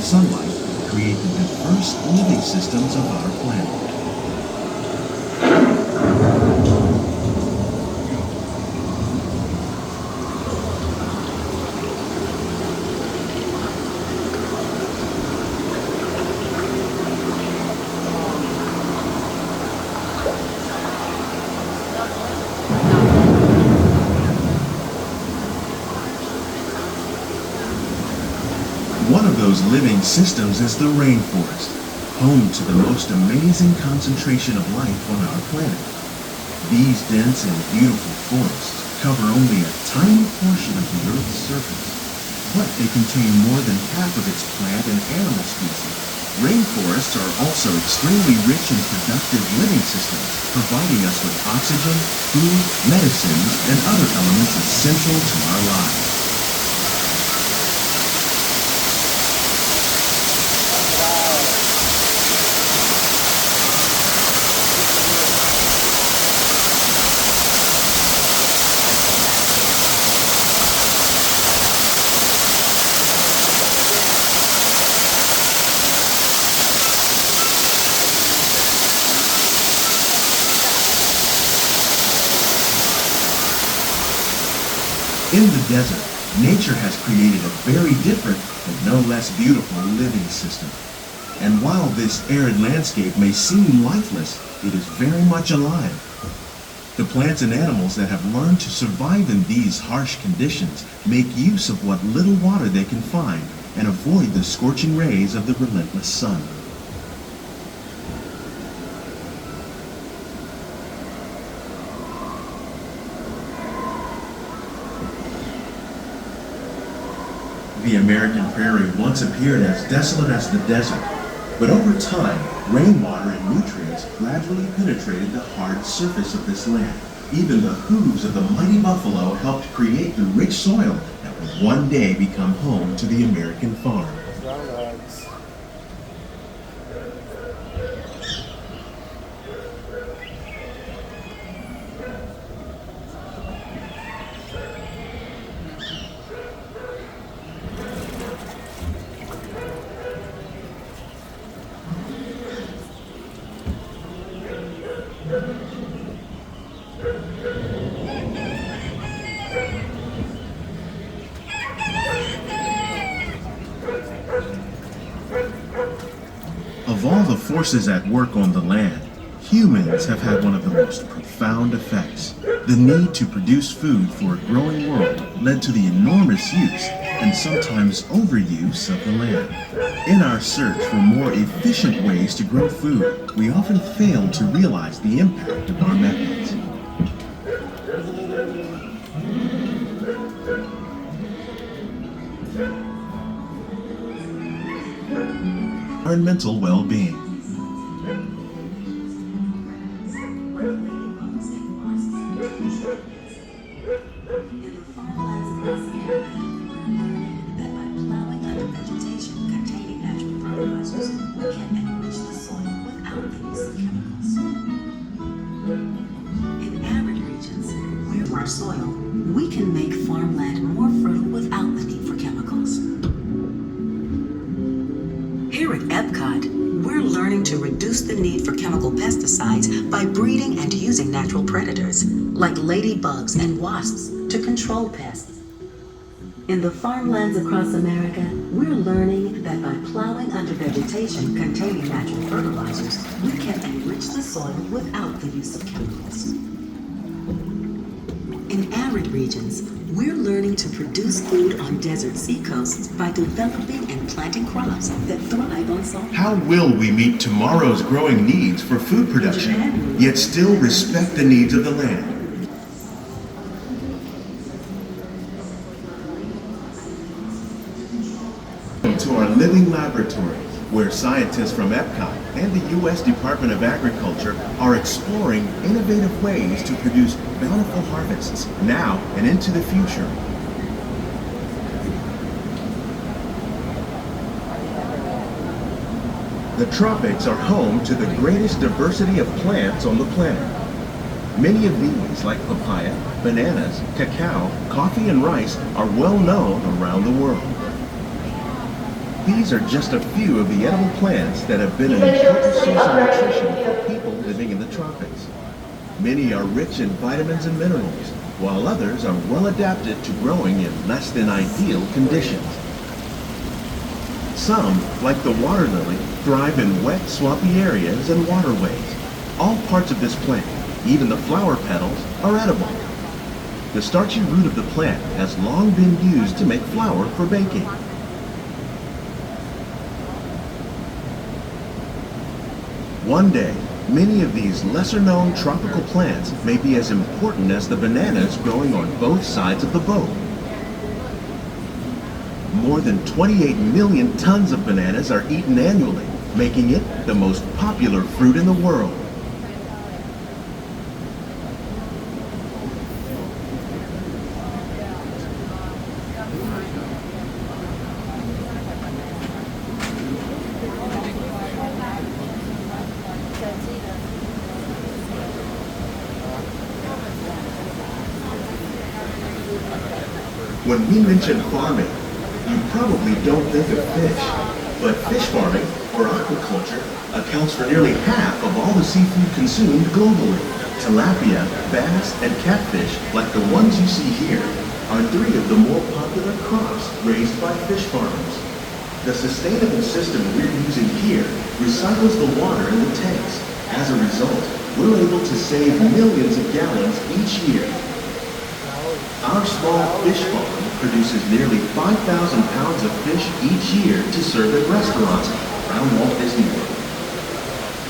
sunlight create the diverse living systems of our planet. One of those living systems is the rainforest, home to the most amazing concentration of life on our planet. These dense and beautiful forests cover only a tiny portion of the Earth's surface, but they contain more than half of its plant and animal species. Rainforests are also extremely rich in productive living systems, providing us with oxygen, food, medicines, and other elements essential to our lives. In the desert, nature has created a very different, but no less beautiful living system. And while this arid landscape may seem lifeless, it is very much alive. The plants and animals that have learned to survive in these harsh conditions make use of what little water they can find and avoid the scorching rays of the relentless sun. The American prairie once appeared as desolate as the desert, but over time, rainwater and nutrients gradually penetrated the hard surface of this land. Even the hooves of the mighty buffalo helped create the rich soil that would one day become home to the American farm. Of all the forces at work on the land, humans have had one of the most profound effects. The need to produce food for a growing world led to the enormous use and sometimes overuse of the land. In our search for more efficient ways to grow food, we often fail to realize the impact of our methods. Environmental well-being. In arid regions, where our soil, we can make farmland more fertile without the need for chemicals. Here at Epcot, we're learning to reduce the need for chemical pesticides by breeding and using natural predators, like ladybugs and wasps, to control pests. In the farmlands across America, we're learning that by plowing under vegetation containing natural fertilizers, we can enrich the soil without the use of chemicals. In arid regions, we're learning to produce food on desert seacoasts by developing and planting crops that thrive on salt. How will we meet tomorrow's growing needs for food production, yet still respect the needs of the land? To our living laboratory, where scientists from Epcot and the U.S. Department of Agriculture are exploring innovative ways to produce bountiful harvests now and into the future. The tropics are home to the greatest diversity of plants on the planet. Many of these, like papaya, bananas, cacao, coffee, and rice, are well known around the world. These are just a few of the edible plants that have been an important source of nutrition for people living in the tropics. Many are rich in vitamins and minerals, while others are well adapted to growing in less than ideal conditions. Some, like the water lily, thrive in wet, swampy areas and waterways. All parts of this plant, even the flower petals, are edible. The starchy root of the plant has long been used to make flour for baking. One day, many of these lesser-known tropical plants may be as important as the bananas growing on both sides of the boat. More than 28 million tons of bananas are eaten annually, making it the most popular fruit in the world. When we mention farming, you probably don't think of fish, but fish farming, or aquaculture, accounts for nearly half of all the seafood consumed globally. Tilapia, bass, and catfish, like the ones you see here, are three of the more popular crops raised by fish farmers. The sustainable system we're using here recycles the water in the tanks. As a result, we're able to save millions of gallons each year. Our small fish farm produces nearly 5,000 pounds of fish each year to serve at restaurants around Walt Disney World.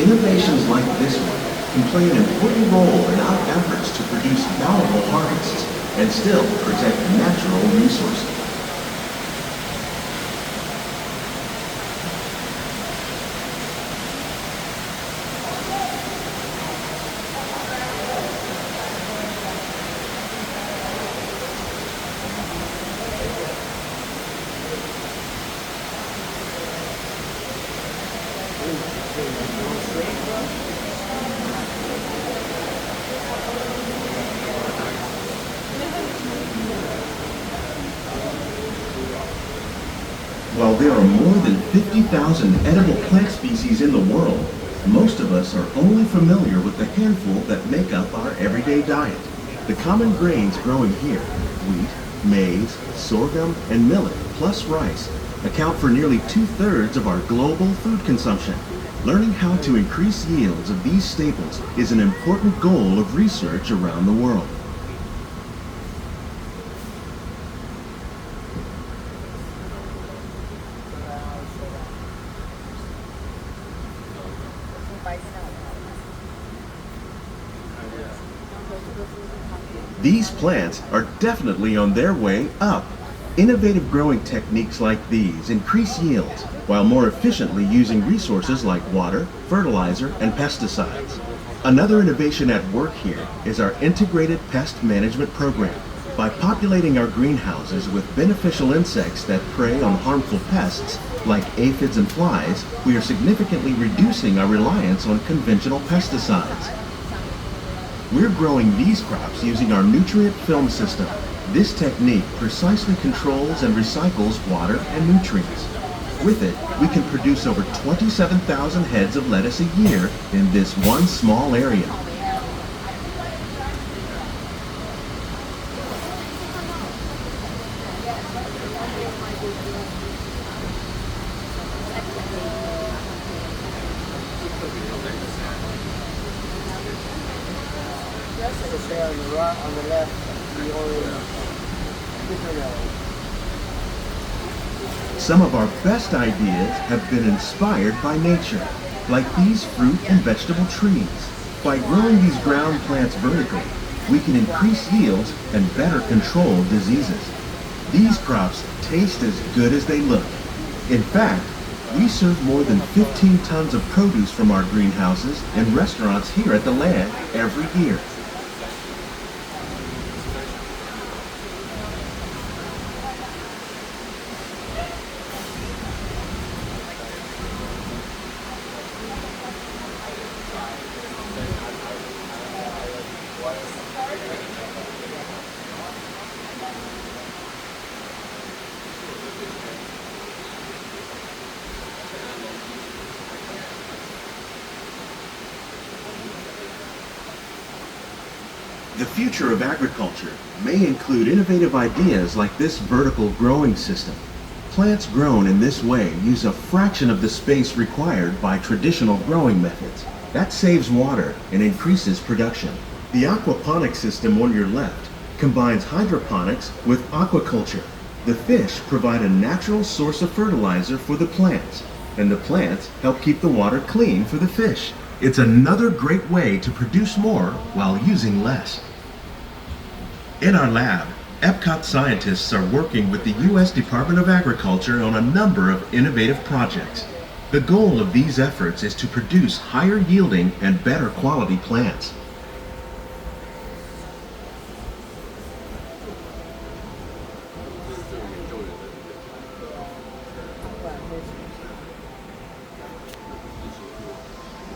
Innovations like this one can play an important role in our efforts to produce bountiful harvests and still protect natural resources. While there are more than 50,000 edible plant species in the world, most of us are only familiar with the handful that make up our everyday diet. The common grains growing here, wheat, maize, sorghum, and millet, plus rice, account for nearly 2/3 of our global food consumption. Learning how to increase yields of these staples is an important goal of research around the world. These plants are definitely on their way up. Innovative growing techniques like these increase yields while more efficiently using resources like water, fertilizer, and pesticides. Another innovation at work here is our integrated pest management program. By populating our greenhouses with beneficial insects that prey on harmful pests like aphids and flies, we are significantly reducing our reliance on conventional pesticides. We're growing these crops using our nutrient film system. This technique precisely controls and recycles water and nutrients. With it, we can produce over 27,000 heads of lettuce a year in this one small area. On the right, on the left, the orange. Some of our best ideas have been inspired by nature, like these fruit and vegetable trees. By growing these ground plants vertically, we can increase yields and better control diseases. These crops taste as good as they look. In fact, we serve more than 15 tons of produce from our greenhouses in restaurants here at the land every year. The future of agriculture may include innovative ideas like this vertical growing system. Plants grown in this way use a fraction of the space required by traditional growing methods. That saves water and increases production. The aquaponics system on your left combines hydroponics with aquaculture. The fish provide a natural source of fertilizer for the plants, and the plants help keep the water clean for the fish. It's another great way to produce more while using less. In our lab, Epcot scientists are working with the U.S. Department of Agriculture on a number of innovative projects. The goal of these efforts is to produce higher yielding and better quality plants.